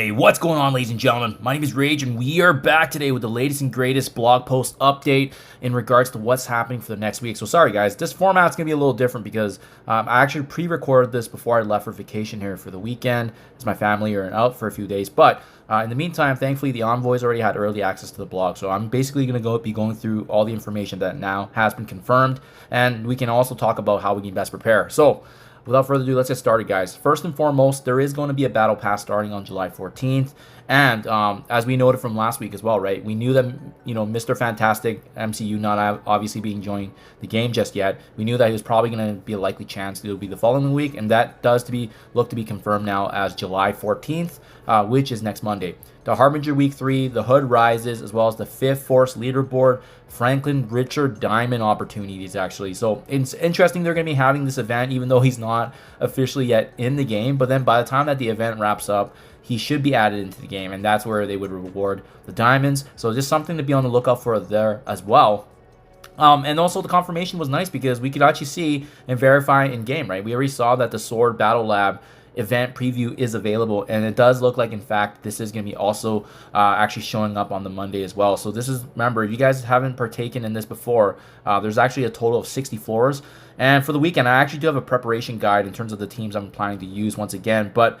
Hey, what's going on, ladies and gentlemen? My name is Rayge, and we are back today with the latest and greatest blog post update in regards to what's happening for the next week. So sorry, guys, this format's going to be a little different because I actually pre-recorded this before I left for vacation here for the weekend, as my family are out for a few days. But in the meantime, thankfully, the envoys already had early access to the blog. So I'm basically going to be going through all the information that now has been confirmed, and we can also talk about how we can best prepare. So without further ado, let's get started, guys. First and foremost, there is going to be a battle pass starting on July 14th. And as we noted from last week as well, right? We knew that, Mr. Fantastic MCU not obviously being joining the game just yet. We knew that he was probably going to be a likely chance to be the following week. And that does look to be confirmed now as July 14th, which is next Monday. The Harbinger Week 3, the Hood Rises, as well as the Fifth Force Leaderboard, Franklin Richard Diamond opportunities, actually. So it's interesting they're going to be having this event, even though he's not officially yet in the game. But then by the time that the event wraps up, he should be added into the game, and that's where they would reward the diamonds. So just something to be on the lookout for there as well. And also the confirmation was nice because we could actually see and verify in game, right? We already saw that the Sword Battle Lab event preview is available, and it does look like, in fact, this is going to be also actually showing up on the Monday as well. So this is, remember, if you guys haven't partaken in this before, there's actually a total of 60 floors. And for the weekend, I actually do have a preparation guide in terms of the teams I'm planning to use once again. But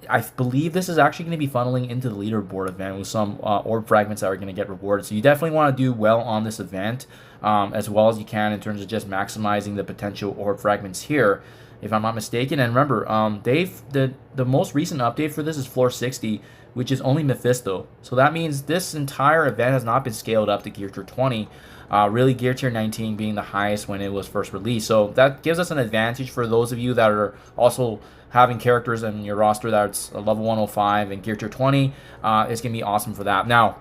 I believe this is actually going to be funneling into the leaderboard event with some orb fragments that are going to get rewarded. So you definitely want to do well on this event as well as you can in terms of just maximizing the potential orb fragments here, if I'm not mistaken. And remember, the most recent update for this is floor 60, which is only Mephisto. So that means this entire event has not been scaled up to Gear Tier 20. Really, Gear Tier 19 being the highest when it was first released. So that gives us an advantage for those of you that are also having characters in your roster that's a level 105 and Gear Tier 20. It's going to be awesome for that. Now,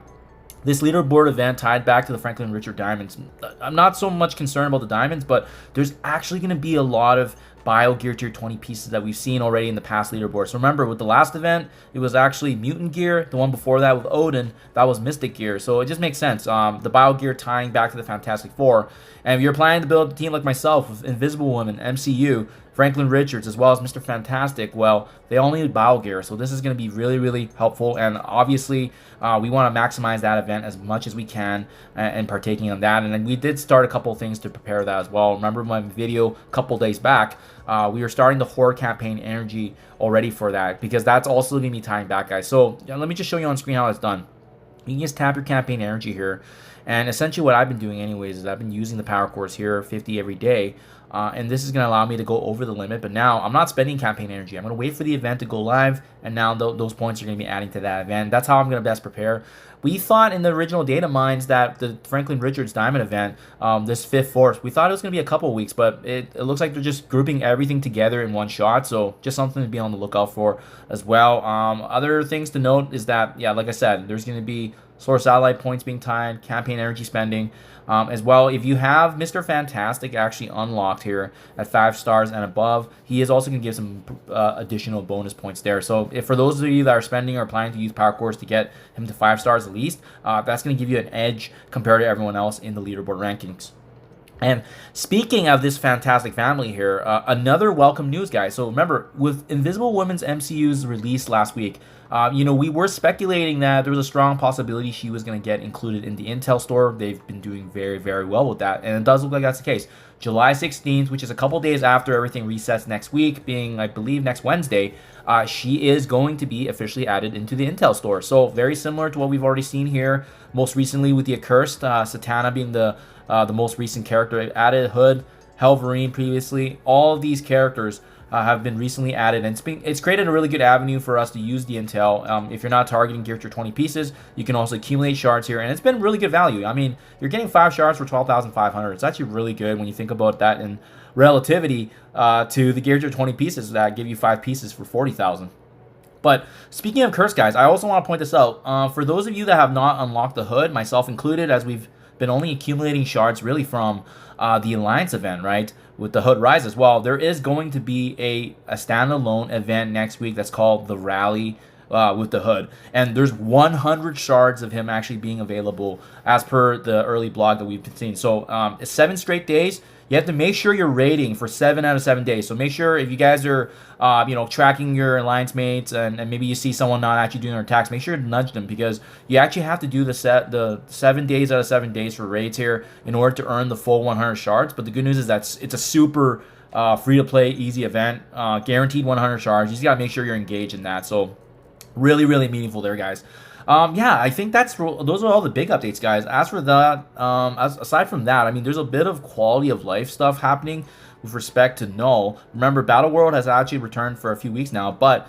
this leaderboard event tied back to the Franklin Richard Diamonds. I'm not so much concerned about the diamonds, but there's actually going to be a lot of Bio Gear Tier 20 pieces that we've seen already in the past leaderboard. So remember, with the last event, it was actually Mutant Gear. The one before that with Odin, that was Mystic Gear. So it just makes sense. The Bio Gear tying back to the Fantastic Four. And if you're planning to build a team like myself with Invisible Woman, MCU, Franklin Richards, as well as Mr. Fantastic, well, they all need Bio Gear. So this is going to be really, really helpful. And obviously, we want to maximize that event as much as we can and partaking on that. And then we did start a couple of things to prepare that as well. Remember my video a couple days back, we were starting the Horde campaign energy already for that, because that's also going to be tying back, guys. So let me just show you on screen how it's done. You can just tap your campaign energy here. And essentially what I've been doing anyways is I've been using the power cores here, 50 every day. And this is going to allow me to go over the limit. But now I'm not spending campaign energy. I'm going to wait for the event to go live. And now those points are going to be adding to that event. That's how I'm going to best prepare. We thought in the original data mines that the Franklin Richards Diamond event, this Fifth Force, we thought it was going to be a couple of weeks. But it looks like they're just grouping everything together in one shot. So just something to be on the lookout for as well. Other things to note is that, yeah, like I said, there's going to be source satellite points being tied, campaign energy spending, as well. If you have Mr. Fantastic actually unlocked here at 5 stars and above, he is also going to give some additional bonus points there. So if for those of you that are spending or planning to use power cores to get him to 5 stars at least, that's going to give you an edge compared to everyone else in the leaderboard rankings. And speaking of this fantastic family here, another welcome news, guys. So remember, with Invisible Woman's MCU's release last week, we were speculating that there was a strong possibility she was going to get included in the Intel store. They've been doing very, very well with that, and it does look like that's the case. July 16th, which is a couple days after everything resets next week, being, I believe, next Wednesday, she is going to be officially added into the Intel store. So very similar to what we've already seen here, most recently with the Accursed, Satana being the most recent character added, Hood, Helverine previously. All of these characters have been recently added, and it's created a really good avenue for us to use the intel. If you're not targeting Gear Tier 20 pieces, you can also accumulate shards here, and it's been really good value. I mean, you're getting 5 shards for 12,500. It's actually really good when you think about that in relativity to the Gear Tier 20 pieces that give you 5 pieces for 40,000. But speaking of curse, guys, I also want to point this out. For those of you that have not unlocked the Hood, myself included, as we've been only accumulating shards really from the Alliance event, right, with the Hood Rise as well, there is going to be a standalone event next week that's called the Rally with the hood. And there's 100 shards of him actually being available as per the early blog that we've been seeing. So 7 straight days. You have to make sure you're raiding for 7 out of 7 days. So make sure if you guys are, tracking your alliance mates and maybe you see someone not actually doing their attacks, make sure to nudge them, because you actually have to do the 7 days out of 7 days for raids here in order to earn the full 100 shards. But the good news is that it's a super free-to-play, easy event, guaranteed 100 shards. You just got to make sure you're engaged in that. So really, really meaningful there, guys. I think those are all the big updates, guys. As for that, aside from that, I mean, there's a bit of quality of life stuff happening with respect to Null. Remember, Battle World has actually returned for a few weeks now, but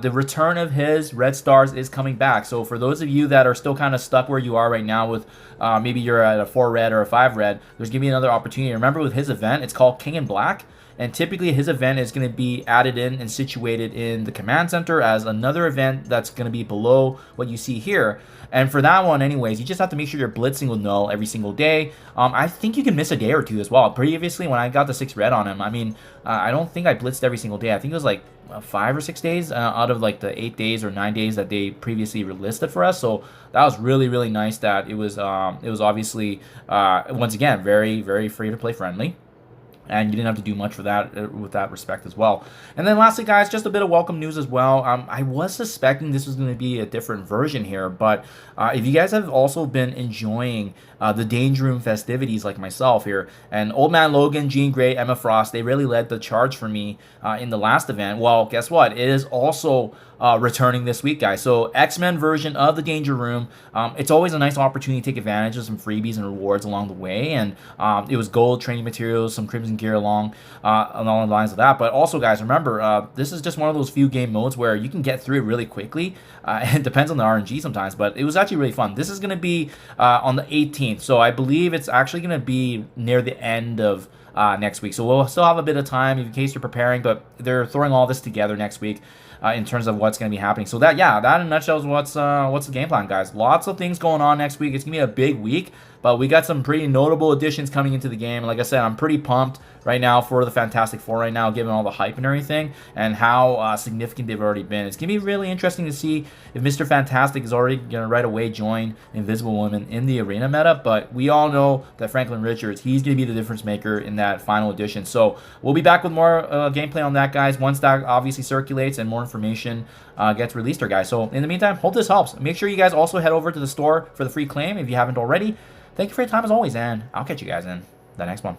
the return of his red stars is coming back. So for those of you that are still kind of stuck where you are right now with maybe you're at a 4 red or a 5 red, there's going to be another opportunity. Remember, with his event, it's called King in Black. And typically his event is going to be added in and situated in the command center as another event that's going to be below what you see here. And for that one, anyways, you just have to make sure you're blitzing with Null every single day. I think you can miss a day or two as well. Previously, when I got the 6 red on him, I mean, I don't think I blitzed every single day. I think it was like 5 or 6 days out of like the 8 days or 9 days that they previously listed for us. So that was really, really nice that it was obviously, once again, very, very free-to-play friendly. And you didn't have to do much for that with that respect as well. And then lastly, guys, just a bit of welcome news as well. I was suspecting this was going to be a different version here, but if you guys have also been enjoying the Danger Room festivities like myself here, and Old Man Logan, Jean Grey, Emma Frost, they really led the charge for me in the last event. Well, guess what? It is also returning this week, guys. So X-Men version of the Danger Room. It's always a nice opportunity to take advantage of some freebies and rewards along the way. And it was gold training materials, some Crimson gear along the lines of that. But also, guys, remember, this is just one of those few game modes where you can get through it really quickly. It depends on the RNG sometimes, but it was actually really fun. This is going to be on the 18th. So I believe it's actually going to be near the end of next week. So we'll still have a bit of time in case you're preparing, but they're throwing all this together next week. In terms of what's going to be happening. So that in a nutshell is what's the game plan, guys. Lots of things going on next week. It's going to be a big week, but we got some pretty notable additions coming into the game. Like I said, I'm pretty pumped right now for the Fantastic Four right now, given all the hype and everything, and how significant they've already been. It's going to be really interesting to see if Mr. Fantastic is already going to right away join Invisible Woman in the arena meta, but we all know that Franklin Richards, he's going to be the difference maker in that final edition. So we'll be back with more gameplay on that, guys, once that obviously circulates and more information gets released, guys. So in the meantime, hope this helps. Make sure you guys also head over to the store for the free claim if you haven't already. Thank you for your time as always, and I'll catch you guys in the next one.